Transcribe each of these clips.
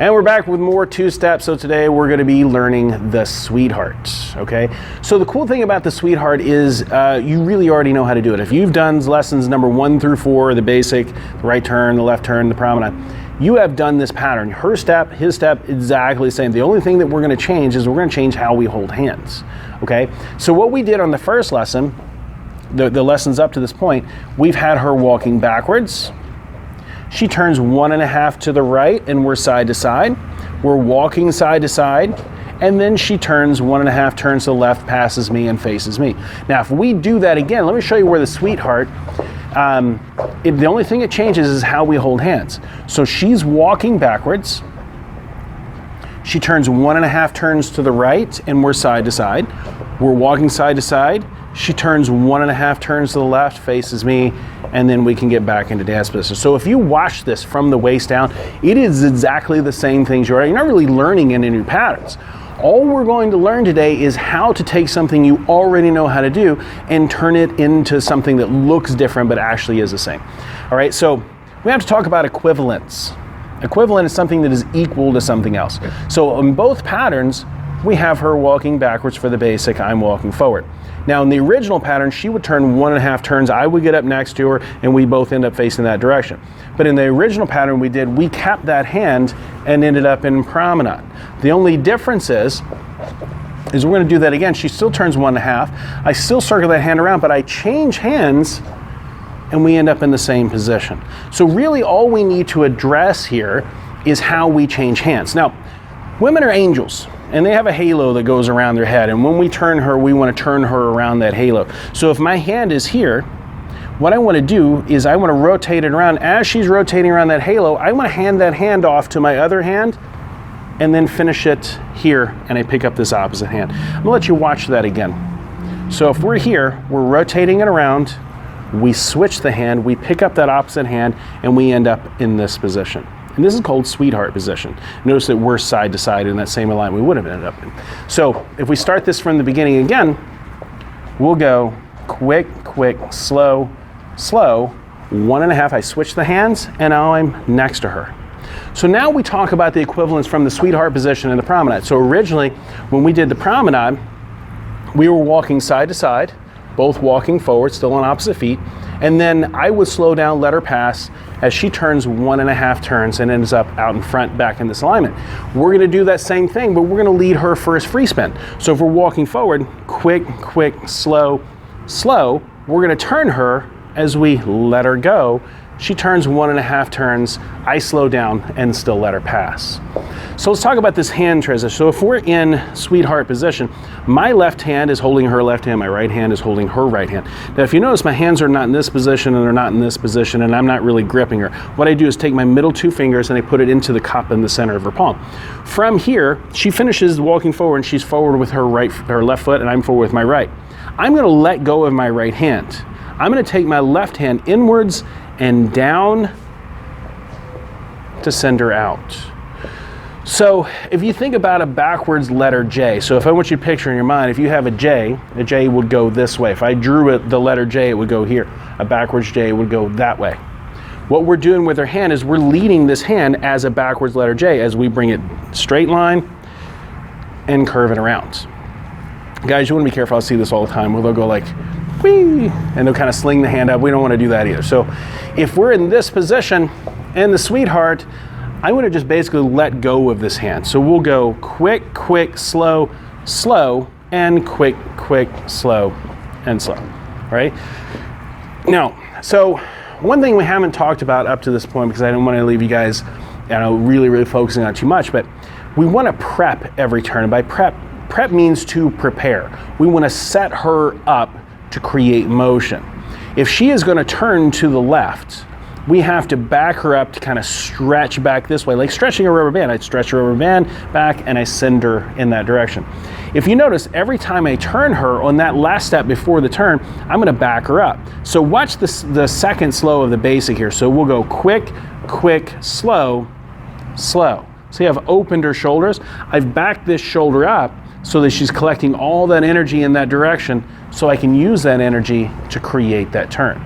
And we're back with more two-step. So today we're going to be learning the sweetheart, okay? So the cool thing about the sweetheart is you really already know how to do it. If you've done lessons number 1 through 4, the basic, the right turn, the left turn, the promenade, you have done this pattern. Her step, his step, exactly the same. The only thing that we're going to change is we're going to change how we hold hands, okay? So what we did on the first lesson, the lessons up to this point, we've had her walking backwards. She turns 1.5 to the right and we're side to side. We're walking side to side, and then she turns 1.5 turns to the left, passes me and faces me. Now if we do that again, let me show you where the sweetheart, the only thing it changes is how we hold hands. So she's walking backwards. She turns 1.5 turns to the right and we're side to side. We're walking side to side. She turns 1.5 turns to the left, faces me, and then we can get back into dance position. So if you watch this from the waist down, it is exactly the same things you're not really learning any new patterns. All we're going to learn today is how to take something you already know how to do and turn it into something that looks different but actually is the same. All right, so we have to talk about equivalence. Equivalent is something that is equal to something else. So in both patterns, we have her walking backwards for the basic, I'm walking forward. Now in the original pattern, she would turn 1.5 turns, I would get up next to her, and we both end up facing that direction. But in the original pattern we kept that hand and ended up in promenade. The only difference is we're going to do that again. She still turns 1.5. I still circle that hand around, but I change hands and we end up in the same position. So really all we need to address here is how we change hands. Now, women are angels, and they have a halo that goes around their head, and when we turn her, we want to turn her around that halo. So if my hand is here, what I want to do is I want to rotate it around. As she's rotating around that halo, I want to hand that hand off to my other hand and then finish it here, and I pick up this opposite hand. I'm going to let you watch that again. So if we're here, we're rotating it around, we switch the hand, we pick up that opposite hand, and we end up in this position. And this is called sweetheart position. Notice that we're side to side in that same alignment we would have ended up in. So if we start this from the beginning again, we'll go quick, quick, slow, slow, 1.5, I switch the hands, and now I'm next to her. So now we talk about the equivalence from the sweetheart position and the promenade. So originally, when we did the promenade, we were walking side to side, both walking forward, still on opposite feet, and then I would slow down, let her pass, as she turns 1.5 turns and ends up out in front, back in this alignment. We're gonna do that same thing, but we're gonna lead her first free spin. So if we're walking forward, quick, quick, slow, slow, we're gonna turn her as we let her go. She turns 1.5 turns, I slow down and still let her pass. So let's talk about this hand transition. So if we're in sweetheart position, my left hand is holding her left hand, my right hand is holding her right hand. Now if you notice, my hands are not in this position and they're not in this position, and I'm not really gripping her. What I do is take my middle 2 fingers and I put it into the cup in the center of her palm. From here, she finishes walking forward and she's forward with her left foot, and I'm forward with my right. I'm gonna let go of my right hand. I'm gonna take my left hand inwards and down to send her out. So if you think about a backwards letter J, so if I want you to picture in your mind, if you have a J would go this way. If I drew the letter J, it would go here. A backwards J would go that way. What we're doing with our hand is we're leading this hand as a backwards letter J as we bring it straight line and curve it around. Guys, you want to be careful. I see this all the time where they'll go like, whee, and they'll kind of sling the hand up. We don't want to do that either. So if we're in this position in the sweetheart, I want to just basically let go of this hand. So we'll go quick, quick, slow, slow, and quick, quick, slow, and slow, right? Now, so one thing we haven't talked about up to this point, because I don't want to leave you guys, really focusing on too much, but we want to prep every turn. And by prep means to prepare. We want to set her up to create motion. If she is going to turn to the left, we have to back her up to kind of stretch back this way, like stretching a rubber band. I'd stretch a rubber band back and I send her in that direction. If you notice, every time I turn her on that last step before the turn, I'm gonna back her up. So watch this, the second slow of the basic here. So we'll go quick, quick, slow, slow. See, I've opened her shoulders. I've backed this shoulder up so that she's collecting all that energy in that direction so I can use that energy to create that turn.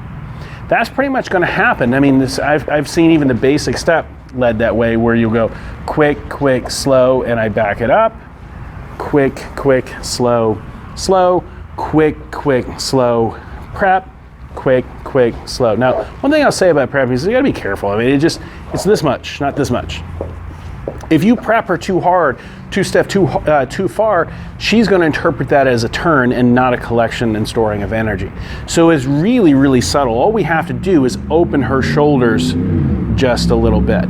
That's pretty much going to happen. I mean, I've seen even the basic step led that way, where you'll go quick, quick, slow, and I back it up. Quick, quick, slow, slow, quick, quick, slow, prep, quick, quick, slow. Now, one thing I'll say about prepping is you gotta be careful. I mean, it's this much, not this much. If you prep her too hard, two-step too far, she's going to interpret that as a turn and not a collection and storing of energy. So it's really, really subtle. All we have to do is open her shoulders just a little bit.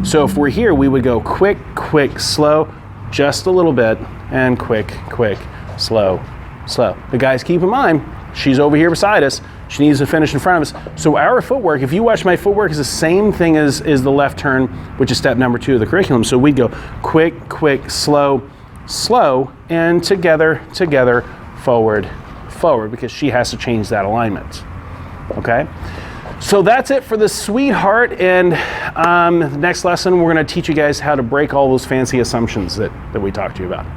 So if we're here, we would go quick, quick, slow, just a little bit, and quick, quick, slow, slow. But guys, keep in mind, she's over here beside us. She needs to finish in front of us. So our footwork, if you watch my footwork, is the same thing as the left turn, which is step number 2 of the curriculum. So we'd go quick, quick, slow, slow, and together, together, forward, forward, because she has to change that alignment. Okay? So that's it for the sweetheart. And the next lesson, we're going to teach you guys how to break all those fancy assumptions that we talked to you about.